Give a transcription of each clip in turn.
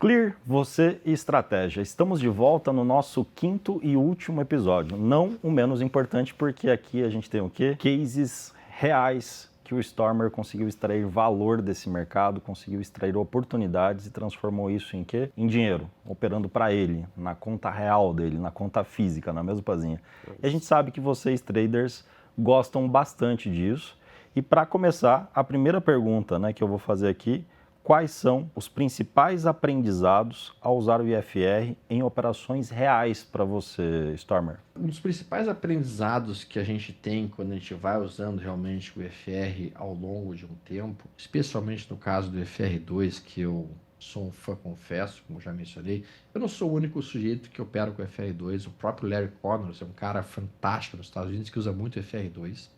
Clear, você e estratégia. Estamos de volta no nosso quinto e último episódio. Não o menos importante, porque aqui a gente tem o quê? Cases reais que o Stormer conseguiu extrair valor desse mercado, conseguiu extrair oportunidades e transformou isso em quê? Em dinheiro, operando para ele, na conta real dele, na conta física, na mesma pazinha. E a gente sabe que vocês, traders, gostam bastante disso. E para começar, a primeira pergunta, que eu vou fazer aqui: quais são os principais aprendizados ao usar o IFR em operações reais para você, Stormer? Um dos principais aprendizados que a gente tem quando a gente vai usando realmente o IFR ao longo de um tempo, especialmente no caso do IFR2, que eu sou um fã, confesso, como já mencionei, eu não sou o único sujeito que opera com o IFR2, o próprio Larry Connors é um cara fantástico nos Estados Unidos que usa muito o IFR2,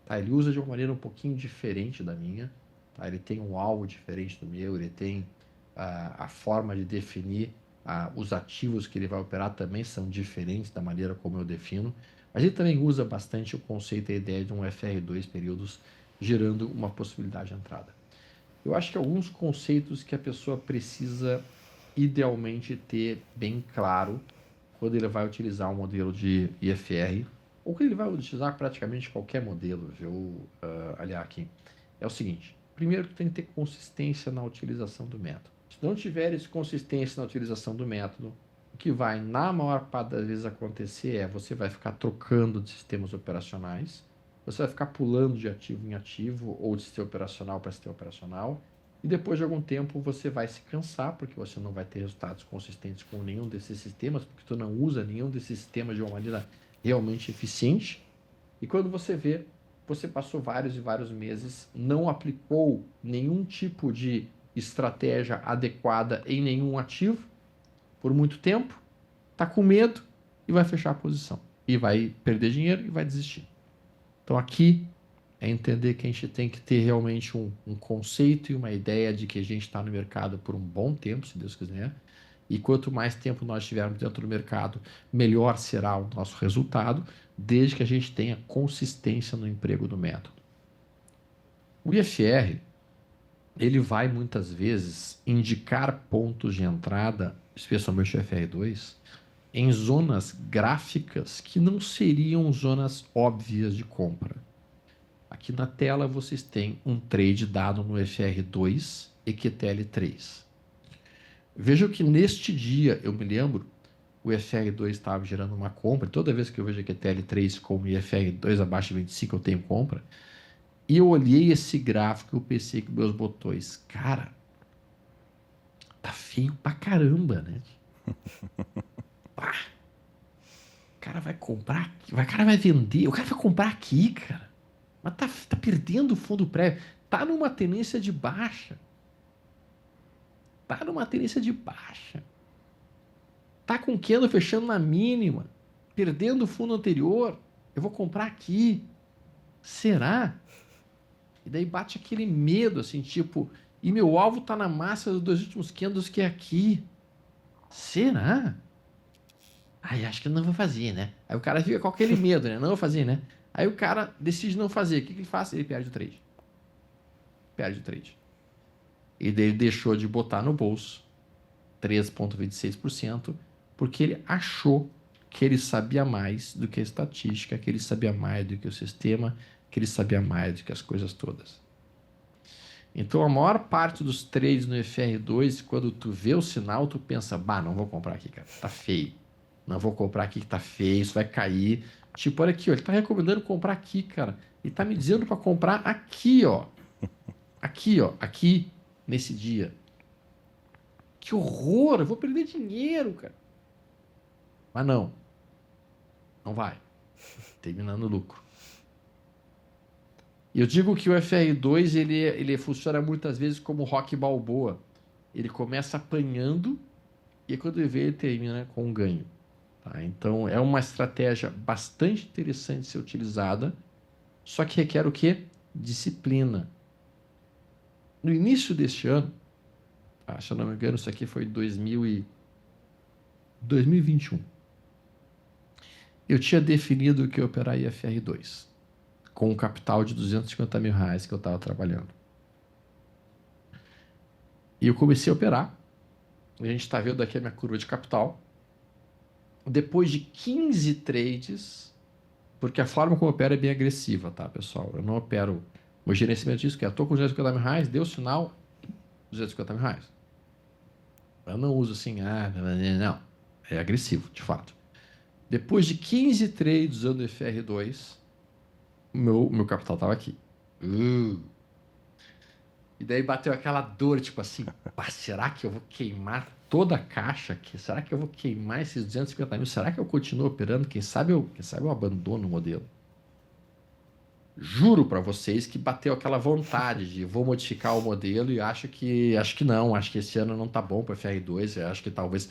tá? Ele usa de uma maneira um pouquinho diferente da minha, tá? Ele tem um alvo diferente do meu, ele tem a forma de definir os ativos que ele vai operar também são diferentes da maneira como eu defino. A gente também usa bastante o conceito e a ideia de um FR2 períodos, gerando uma possibilidade de entrada. Eu acho que alguns conceitos que a pessoa precisa idealmente ter bem claro quando ele vai utilizar um modelo de IFR, ou que ele vai utilizar praticamente qualquer modelo, viu, aliás, aqui, é o seguinte: primeiro, tu tem que ter consistência na utilização do método. Se não tiveres consistência na utilização do método, o que vai, na maior parte das vezes, acontecer é você vai ficar trocando de sistemas operacionais, você vai ficar pulando de ativo em ativo ou de sistema operacional para sistema operacional, e depois de algum tempo você vai se cansar, porque você não vai ter resultados consistentes com nenhum desses sistemas, porque tu não usa nenhum desses sistemas de uma maneira realmente eficiente, e quando você vê, você passou vários e vários meses, não aplicou nenhum tipo de estratégia adequada em nenhum ativo por muito tempo, está com medo e vai fechar a posição. E vai perder dinheiro e vai desistir. Então aqui é entender que a gente tem que ter realmente um conceito e uma ideia de que a gente está no mercado por um bom tempo, se Deus quiser. E quanto mais tempo nós estivermos dentro do mercado, melhor será o nosso resultado, desde que a gente tenha consistência no emprego do método. O IFR, ele vai muitas vezes indicar pontos de entrada, especialmente o FR2, em zonas gráficas que não seriam zonas óbvias de compra. Aqui na tela vocês têm um trade dado no FR2 e QTL3. Vejam que neste dia, eu me lembro, o FR2 estava gerando uma compra. Toda vez que eu vejo QTL3 como IFR2 abaixo de 25, eu tenho compra. E eu olhei esse gráfico e eu pensei com meus botões: cara, tá feio pra caramba, né? Pá, o cara vai comprar, o cara vai vender, o cara vai comprar aqui, cara. Mas tá perdendo o fundo prévio. Tá numa tendência de baixa. Tá numa tendência de baixa. Tá com o candle fechando na mínima. Perdendo o fundo anterior. Eu vou comprar aqui. Será? E daí bate aquele medo, assim, tipo, e meu alvo tá na massa dos dois últimos candles que é aqui. Será? Ai, acho que eu não vou fazer, né? Aí o cara fica com aquele medo, né? Não vou fazer, né? Aí o cara decide não fazer. O que ele faz? Ele perde o trade. Perde o trade. E daí ele deixou de botar no bolso 3,26%, porque ele achou que ele sabia mais do que a estatística, que ele sabia mais do que o sistema, que ele sabia mais do que as coisas todas. Então, a maior parte dos trades no FR2, quando tu vê o sinal, tu pensa: bah, não vou comprar aqui, cara, tá feio. Não vou comprar aqui que tá feio, isso vai cair. Tipo, olha aqui, ó, ele tá recomendando comprar aqui, cara. Ele tá me dizendo para comprar aqui, ó. Aqui, ó, aqui, nesse dia. Que horror, eu vou perder dinheiro, cara. Mas não, não vai. Terminando o lucro. E eu digo que o FR2 ele funciona muitas vezes como Rock Balboa. Ele começa apanhando e quando ele vê, ele termina com um ganho. Tá? Então é uma estratégia bastante interessante de ser utilizada, só que requer o quê? Disciplina. No início deste ano, se eu não me engano, isso aqui foi 2021. Eu tinha definido que eu operaria FR2 com um capital de R$250 mil que eu estava trabalhando. E eu comecei a operar. A gente está vendo aqui a minha curva de capital. Depois de 15 trades, porque a forma como eu opero é bem agressiva, tá, pessoal? Eu não opero o gerenciamento disso, que é, estou com 250 mil reais, deu sinal, 250 mil reais. Eu não uso assim, não. É agressivo, de fato. Depois de 15 trades usando o FR2, meu capital estava aqui. E daí bateu aquela dor, tipo assim, será que eu vou queimar toda a caixa aqui? Será que eu vou queimar esses 250 mil? Será que eu continuo operando? Quem sabe eu abandono o modelo? Juro para vocês que bateu aquela vontade de vou modificar o modelo e acho que não, acho que esse ano não tá bom para FR2, eu acho que talvez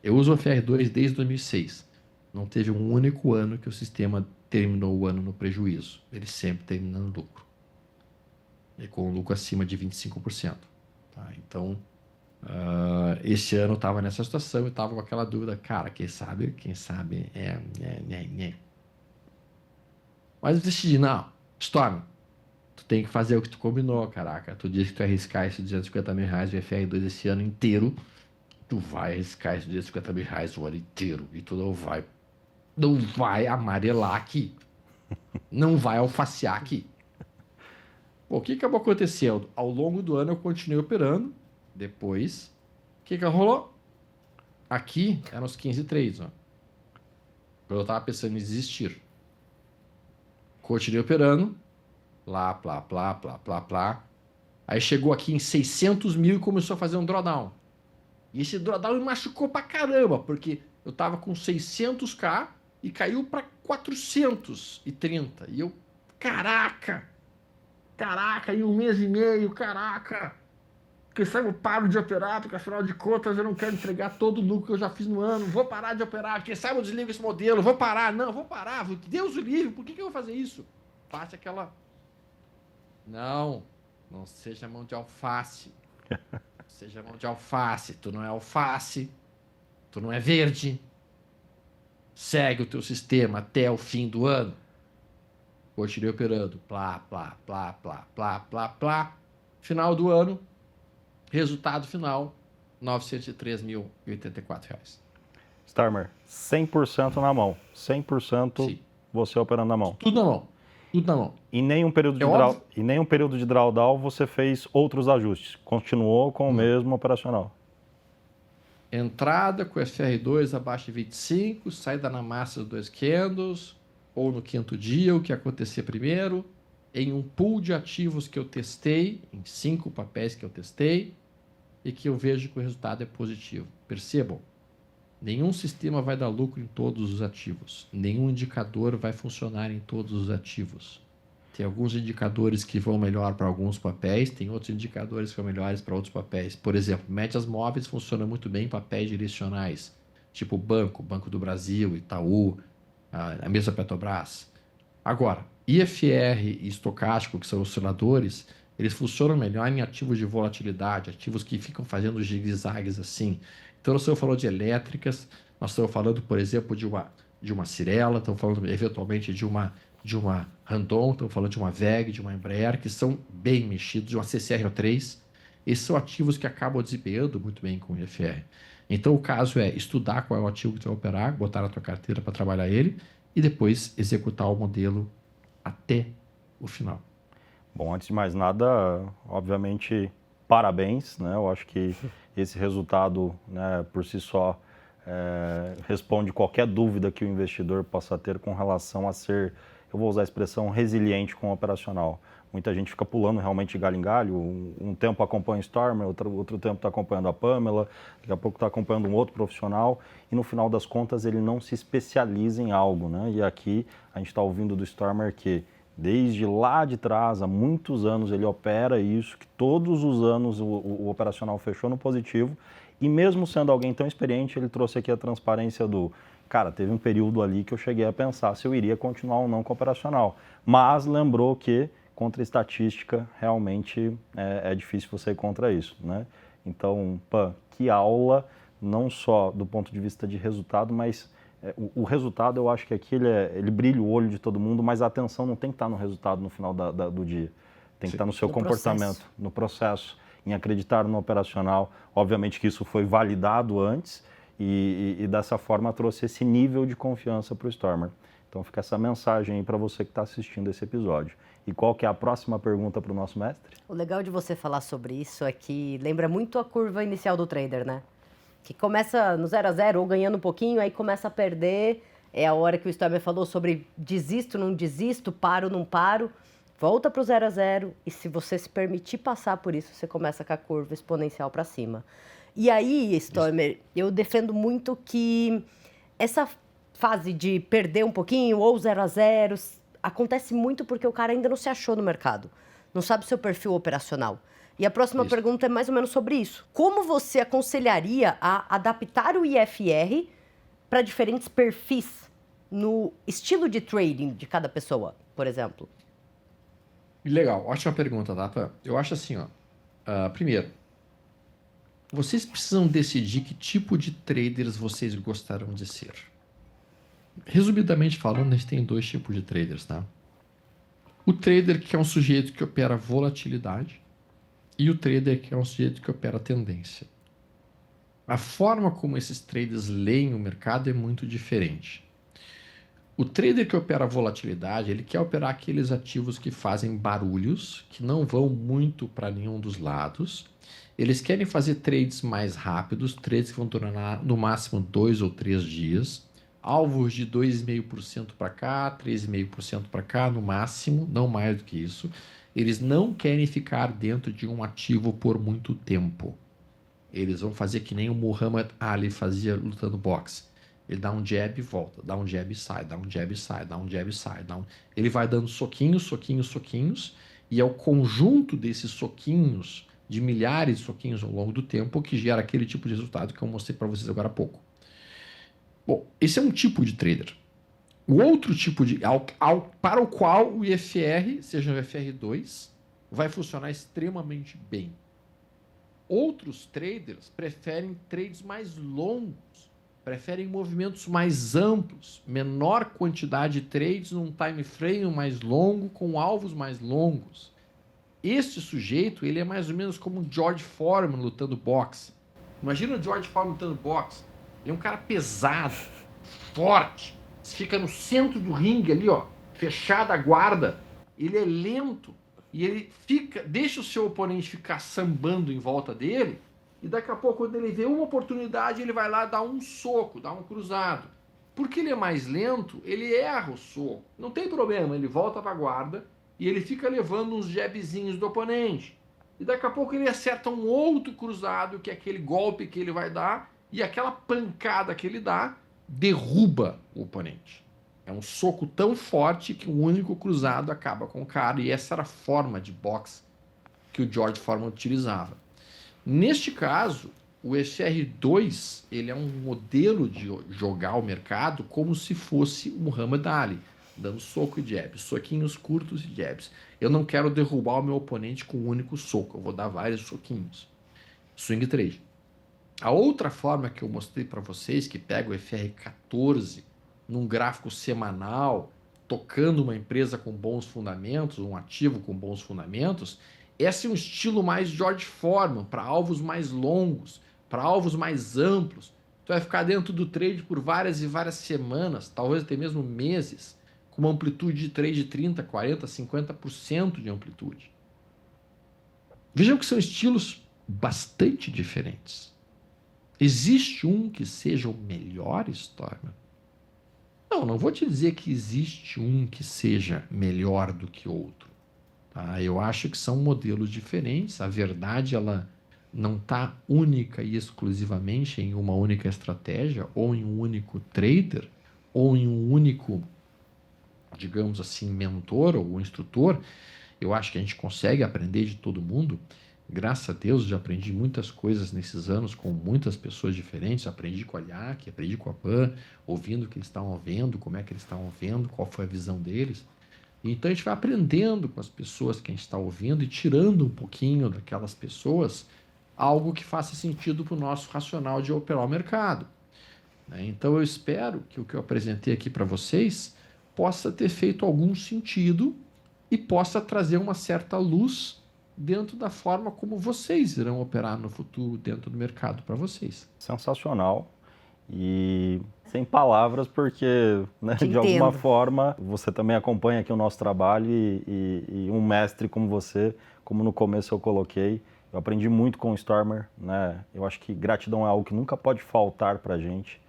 eu uso o FR2 desde 2006. Não teve um único ano que o sistema terminou o ano no prejuízo. Ele sempre termina no lucro. E com um lucro acima de 25%. Tá? Então, esse ano eu estava nessa situação e estava com aquela dúvida, cara, quem sabe, Mas eu decidi, não, Storm, tu tem que fazer o que tu combinou, caraca. Tu disse que tu ia arriscar esses 250 mil reais do FR2 esse ano inteiro. Tu vai arriscar esses 250 mil reais o ano inteiro. E tu não vai amarelar aqui. Não vai alfacear aqui. Pô, o que acabou acontecendo? Ao longo do ano eu continuei operando. Depois, o que rolou? Aqui eram os 15 trades, ó. Eu estava pensando em desistir. Continuei operando. Plá, plá, plá, plá, plá, plá. Aí chegou aqui em 600 mil e começou a fazer um drawdown. E esse drawdown me machucou pra caramba, porque eu tava com 600k e caiu pra 430. E eu, caraca, em um mês e meio, caraca. Quem sabe eu paro de operar, porque afinal de contas eu não quero entregar todo o lucro que eu já fiz no ano. Vou parar de operar. Quem sabe eu desligo esse modelo. Vou parar. Não, vou parar. Deus o livre. Por que eu vou fazer isso? Bate aquela... Não seja mão de alface. Seja mão de alface. Tu não é alface. Tu não é verde. Segue o teu sistema até o fim do ano. Continuei operando. Plá, plá, plá, plá, plá, plá, plá. Final do ano. Resultado final, R$ 903.084. Stormer, 100% na mão. 100% Sim. você operando na mão. Tudo na mão. Tudo na mão. Em nenhum período de drawdown você fez outros ajustes. Continuou com o mesmo operacional. Entrada com FR2 abaixo de 25, saída na massa dos 2 candles, ou no quinto dia, o que acontecer primeiro, em um pool de ativos que eu testei, em 5 papéis que eu testei, e que eu vejo que o resultado é positivo. Percebam, nenhum sistema vai dar lucro em todos os ativos. Nenhum indicador vai funcionar em todos os ativos. Tem alguns indicadores que vão melhor para alguns papéis, tem outros indicadores que vão melhores para outros papéis. Por exemplo, médias móveis funcionam muito bem em papéis direcionais, tipo Banco do Brasil, Itaú, a mesma Petrobras. Agora, IFR e estocástico, que são osciladores, eles funcionam melhor em ativos de volatilidade, ativos que ficam fazendo zigue-zagues assim. Então, nós estamos falando de elétricas, nós estamos falando, por exemplo, de uma Cirela, estamos falando eventualmente de uma Randon, estamos falando de uma VEG, de uma Embraer, que são bem mexidos, de uma CCR3. Esses são ativos que acabam desempenhando muito bem com o IFR. Então, o caso é estudar qual é o ativo que você vai operar, botar na tua carteira para trabalhar ele e depois executar o modelo até o final. Bom, antes de mais nada, obviamente, parabéns, né? Eu acho que esse resultado, né, por si só, responde qualquer dúvida que o investidor possa ter com relação a ser, eu vou usar a expressão, resiliente com o operacional. Muita gente fica pulando realmente de galho em galho, um tempo acompanha o Stormer, outro tempo está acompanhando a Pamela, daqui a pouco está acompanhando um outro profissional, e no final das contas ele não se especializa em algo, né? E aqui a gente está ouvindo do Stormer que desde lá de trás, há muitos anos, ele opera isso, que todos os anos o operacional fechou no positivo, e mesmo sendo alguém tão experiente, ele trouxe aqui a transparência do, cara, teve um período ali que eu cheguei a pensar se eu iria continuar ou não com o operacional, mas lembrou que contra a estatística realmente é difícil você ir contra isso, né? Então, que aula, não só do ponto de vista de resultado, mas o resultado, eu acho que aqui ele brilha o olho de todo mundo, mas a atenção não tem que estar no resultado no final do dia. Tem que estar no seu comportamento, no processo, em acreditar no operacional. Obviamente que isso foi validado antes e dessa forma trouxe esse nível de confiança para o Stormer. Então fica essa mensagem aí para você que está assistindo esse episódio. E qual que é a próxima pergunta para o nosso mestre? O legal de você falar sobre isso é que lembra muito a curva inicial do trader, né? Que começa no 0 a 0 ou ganhando um pouquinho, aí começa a perder. É a hora que o Stormer falou sobre desisto, não desisto, paro, não paro. Volta para o 0 a 0 e se você se permitir passar por isso, você começa com a curva exponencial para cima. E aí, Stormer, eu defendo muito que essa fase de perder um pouquinho ou 0 a 0 acontece muito porque o cara ainda não se achou no mercado, não sabe o seu perfil operacional. E a próxima pergunta é mais ou menos sobre isso. Como você aconselharia a adaptar o IFR para diferentes perfis no estilo de trading de cada pessoa, por exemplo? Legal, ótima pergunta, tá? Eu acho assim, ó. Primeiro, vocês precisam decidir que tipo de traders vocês gostarão de ser. Resumidamente falando, a gente tem dois tipos de traders, tá? O trader que é um sujeito que opera volatilidade e o trader que é um sujeito que opera tendência. A forma como esses traders leem o mercado é muito diferente. O trader que opera volatilidade, ele quer operar aqueles ativos que fazem barulhos, que não vão muito para nenhum dos lados. Eles querem fazer trades mais rápidos, trades que vão durar no máximo 2 ou 3 dias. Alvos de 2,5% para cá, 3,5% para cá, no máximo, não mais do que isso. Eles não querem ficar dentro de um ativo por muito tempo. Eles vão fazer que nem o Muhammad Ali fazia lutando boxe. Ele dá um jab e volta, dá um jab e sai, dá um jab e sai, dá um jab e sai. Ele vai dando soquinhos, soquinhos, soquinhos, e é o conjunto desses soquinhos, de milhares de soquinhos ao longo do tempo, que gera aquele tipo de resultado que eu mostrei para vocês agora há pouco. Bom, esse é um tipo de trader. O outro tipo de... para o qual o IFR, seja o IFR2, vai funcionar extremamente bem. Outros traders preferem trades mais longos, preferem movimentos mais amplos, menor quantidade de trades num time frame mais longo, com alvos mais longos. Este sujeito, ele é mais ou menos como o George Foreman lutando boxe. Imagina o George Foreman lutando boxe. Ele é um cara pesado, forte. Você fica no centro do ringue ali, ó, fechada a guarda. Ele é lento e ele deixa o seu oponente ficar sambando em volta dele. E daqui a pouco, quando ele vê uma oportunidade, ele vai lá dar um soco, dar um cruzado. Porque ele é mais lento, ele erra o soco. Não tem problema, ele volta para a guarda e ele fica levando uns jabzinhos do oponente. E daqui a pouco ele acerta um outro cruzado, que é aquele golpe que ele vai dar, e aquela pancada que ele dá derruba o oponente. É um soco tão forte que o único cruzado acaba com o cara. E essa era a forma de boxe que o George Foreman utilizava. Neste caso, o FR2 ele é um modelo de jogar o mercado como se fosse o Muhammad Ali, dando soco e jabs, soquinhos curtos e jabs. Eu não quero derrubar o meu oponente com um único soco, eu vou dar vários soquinhos. Swing trade. A outra forma que eu mostrei para vocês, que pega o FR14 num gráfico semanal, tocando uma empresa com bons fundamentos, um ativo com bons fundamentos, esse é um estilo mais George Foreman, para alvos mais longos, para alvos mais amplos. Tu vai ficar dentro do trade por várias e várias semanas, talvez até mesmo meses, com uma amplitude de trade de 30%, 40%, 50% de amplitude. Vejam que são estilos bastante diferentes. Existe um que seja o melhor, Stormer? Não vou te dizer que existe um que seja melhor do que outro. Tá? Eu acho que são modelos diferentes. A verdade, ela não está única e exclusivamente em uma única estratégia, ou em um único trader, ou em um único, digamos assim, mentor ou instrutor. Eu acho que a gente consegue aprender de todo mundo. Graças a Deus, já aprendi muitas coisas nesses anos com muitas pessoas diferentes. Aprendi com a Liac, aprendi com a Pan, ouvindo o que eles estavam vendo, como é que eles estavam vendo, qual foi a visão deles. Então a gente vai aprendendo com as pessoas que a gente está ouvindo e tirando um pouquinho daquelas pessoas algo que faça sentido para o nosso racional de operar o mercado. Então eu espero que o que eu apresentei aqui para vocês possa ter feito algum sentido e possa trazer uma certa luz dentro da forma como vocês irão operar no futuro dentro do mercado para vocês. Sensacional. E sem palavras, porque né, Te de alguma entendo. forma você também acompanha aqui o nosso trabalho e um mestre como você, como no começo eu coloquei, eu aprendi muito com o Stormer, né? Eu acho que gratidão é algo que nunca pode faltar para a gente.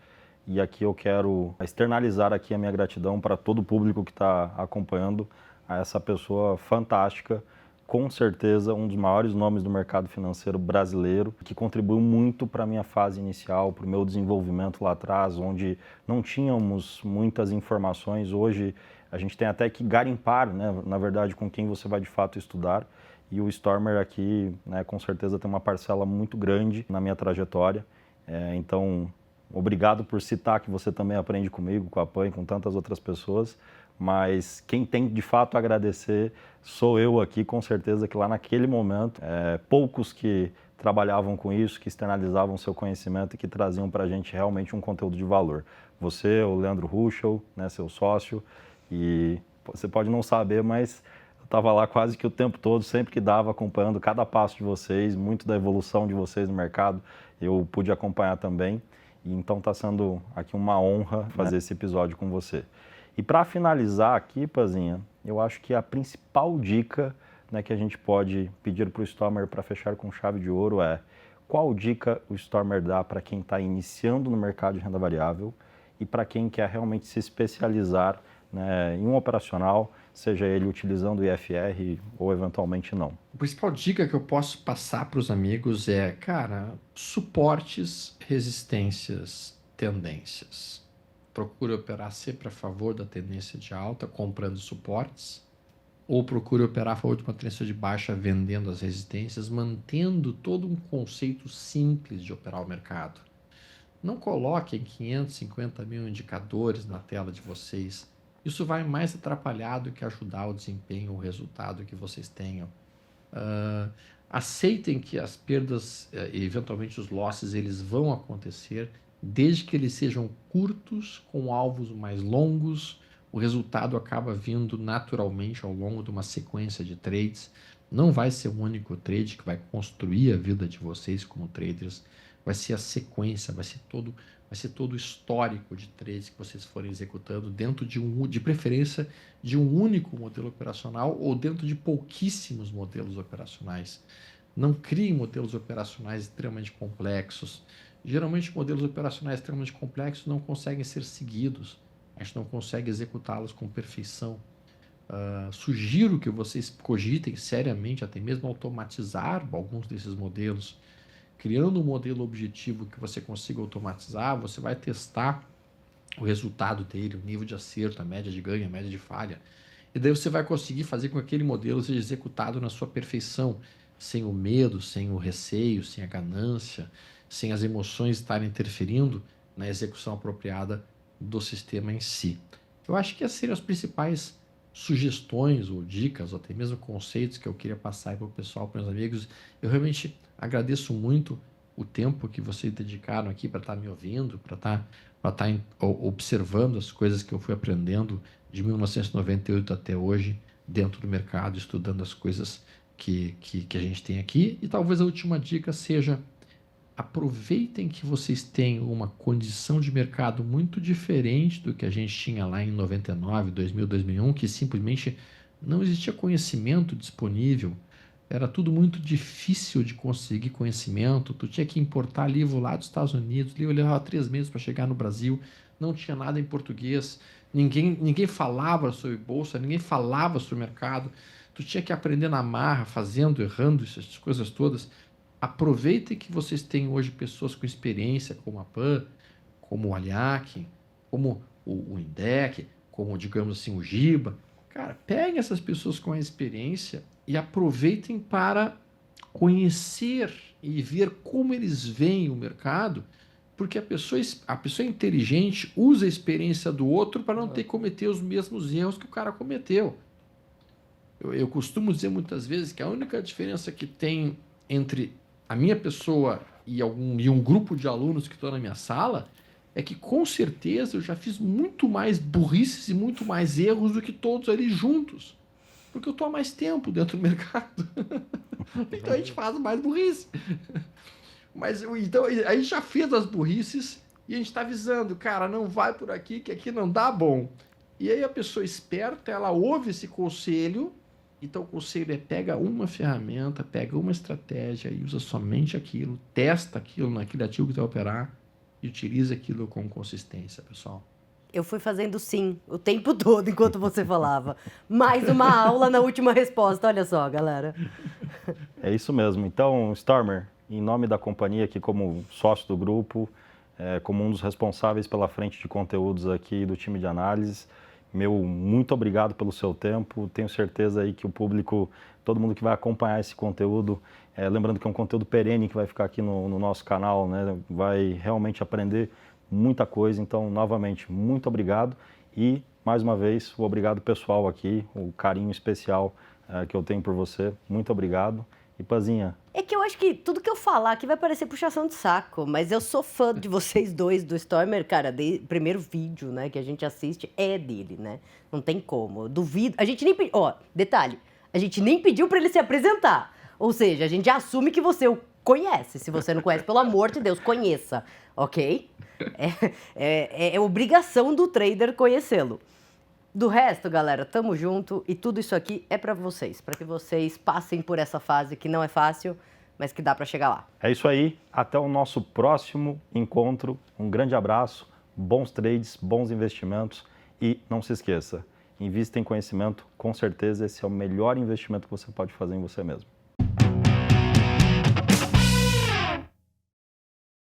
E aqui eu quero externalizar aqui a minha gratidão para todo o público que está acompanhando a essa pessoa fantástica, com certeza um dos maiores nomes do mercado financeiro brasileiro, que contribuiu muito para a minha fase inicial, para o meu desenvolvimento lá atrás, onde não tínhamos muitas informações. Hoje a gente tem até que garimpar, né, na verdade, com quem você vai de fato estudar. E o Stormer aqui, né, com certeza tem uma parcela muito grande na minha trajetória. Então, obrigado por citar que você também aprende comigo, com a PAN e com tantas outras pessoas. Mas quem tem de fato a agradecer sou eu aqui, com certeza que lá naquele momento, poucos que trabalhavam com isso, que externalizavam seu conhecimento e que traziam para a gente realmente um conteúdo de valor. Você, o Leandro Ruschel, né, seu sócio, e você pode não saber, mas eu estava lá quase que o tempo todo, sempre que dava, acompanhando cada passo de vocês, muito da evolução de vocês no mercado, eu pude acompanhar também. E então está sendo aqui uma honra fazer esse episódio com você. E para finalizar aqui, Pazinha, eu acho que a principal dica, né, que a gente pode pedir para o Stormer para fechar com chave de ouro é: qual dica o Stormer dá para quem está iniciando no mercado de renda variável e para quem quer realmente se especializar, né, em um operacional, seja ele utilizando o IFR ou eventualmente não? A principal dica que eu posso passar para os amigos é, cara, suportes, resistências, tendências. Procure operar sempre a favor da tendência de alta, comprando suportes, ou procure operar a favor de uma tendência de baixa, vendendo as resistências, mantendo todo um conceito simples de operar o mercado. Não coloquem 550 mil indicadores na tela de vocês. Isso vai mais atrapalhar do que ajudar o desempenho, o resultado que vocês tenham. Aceitem que as perdas e eventualmente os losses eles vão acontecer, desde que eles sejam curtos, com alvos mais longos. O resultado acaba vindo naturalmente ao longo de uma sequência de trades. Não vai ser um único trade que vai construir a vida de vocês como traders. Vai ser a sequência, vai ser todo o histórico de trades que vocês forem executando dentro de preferência de um único modelo operacional ou dentro de pouquíssimos modelos operacionais. Não criem modelos operacionais extremamente complexos. Geralmente, modelos operacionais extremamente complexos não conseguem ser seguidos. A gente não consegue executá-los com perfeição. Sugiro que vocês cogitem seriamente, até mesmo automatizar alguns desses modelos. Criando um modelo objetivo que você consiga automatizar, você vai testar o resultado dele, o nível de acerto, a média de ganho, a média de falha. E daí você vai conseguir fazer com que aquele modelo seja executado na sua perfeição, sem o medo, sem o receio, sem a ganância, sem as emoções estarem interferindo na execução apropriada do sistema em si. Eu acho que essas seriam as principais sugestões ou dicas, ou até mesmo conceitos que eu queria passar para o pessoal, para os meus amigos. Eu realmente agradeço muito o tempo que vocês dedicaram aqui para estar me ouvindo, para estar observando as coisas que eu fui aprendendo de 1998 até hoje dentro do mercado, estudando as coisas que a gente tem aqui. E talvez a última dica seja: aproveitem que vocês têm uma condição de mercado muito diferente do que a gente tinha lá em 99, 2000, 2001, que simplesmente não existia conhecimento disponível. Era tudo muito difícil de conseguir conhecimento. Tu tinha que importar livro lá dos Estados Unidos. O livro levava 3 meses para chegar no Brasil. Não tinha nada em português. Ninguém falava sobre bolsa, ninguém falava sobre mercado. Tu tinha que aprender na marra, fazendo, errando, essas coisas todas. Aproveitem que vocês têm hoje pessoas com experiência, como a PAN, como o Aliac, como o Indec, como, digamos assim, o Giba. Cara, peguem essas pessoas com a experiência e aproveitem para conhecer e ver como eles veem o mercado, porque a pessoa inteligente usa a experiência do outro para não ter que cometer os mesmos erros que o cara cometeu. Eu costumo dizer muitas vezes que a única diferença que tem entre a minha pessoa e um grupo de alunos que estão na minha sala é que, com certeza, eu já fiz muito mais burrices e muito mais erros do que todos ali juntos. Porque eu estou há mais tempo dentro do mercado. Então a gente faz mais burrice. Mas então a gente já fez as burrices e a gente está avisando, cara, não vai por aqui, que aqui não dá bom. E aí a pessoa esperta, ela ouve esse conselho. Então o conselho é pega uma ferramenta, pega uma estratégia e usa somente aquilo, testa aquilo naquele ativo que vai operar e utiliza aquilo com consistência, pessoal. Eu fui fazendo sim o tempo todo enquanto você falava. Mais uma aula na última resposta, olha só, galera. É isso mesmo. Então, Stormer, em nome da companhia aqui como sócio do grupo, como um dos responsáveis pela frente de conteúdos aqui do time de análise, meu muito obrigado pelo seu tempo. Tenho certeza aí que o público, todo mundo que vai acompanhar esse conteúdo, lembrando que é um conteúdo perene que vai ficar aqui no nosso canal, né, vai realmente aprender muita coisa. Então, novamente, muito obrigado e, mais uma vez, o obrigado pessoal aqui, o carinho especial que eu tenho por você. Muito obrigado. E Pazinha? É que eu acho que tudo que eu falar aqui vai parecer puxação de saco, mas eu sou fã de vocês dois, do Stormer, cara, primeiro vídeo, né, que a gente assiste é dele, né? Não tem como. Eu duvido. A gente nem pediu. Ó, detalhe, a gente nem pediu pra ele se apresentar. Ou seja, a gente já assume que você o conhece. Se você não conhece, pelo amor de Deus, conheça, ok? É obrigação do trader conhecê-lo. Do resto, galera, tamo junto e tudo isso aqui é pra vocês, pra que vocês passem por essa fase que não é fácil, mas que dá pra chegar lá. É isso aí, até o nosso próximo encontro. Um grande abraço, bons trades, bons investimentos e não se esqueça, invista em conhecimento, com certeza esse é o melhor investimento que você pode fazer em você mesmo.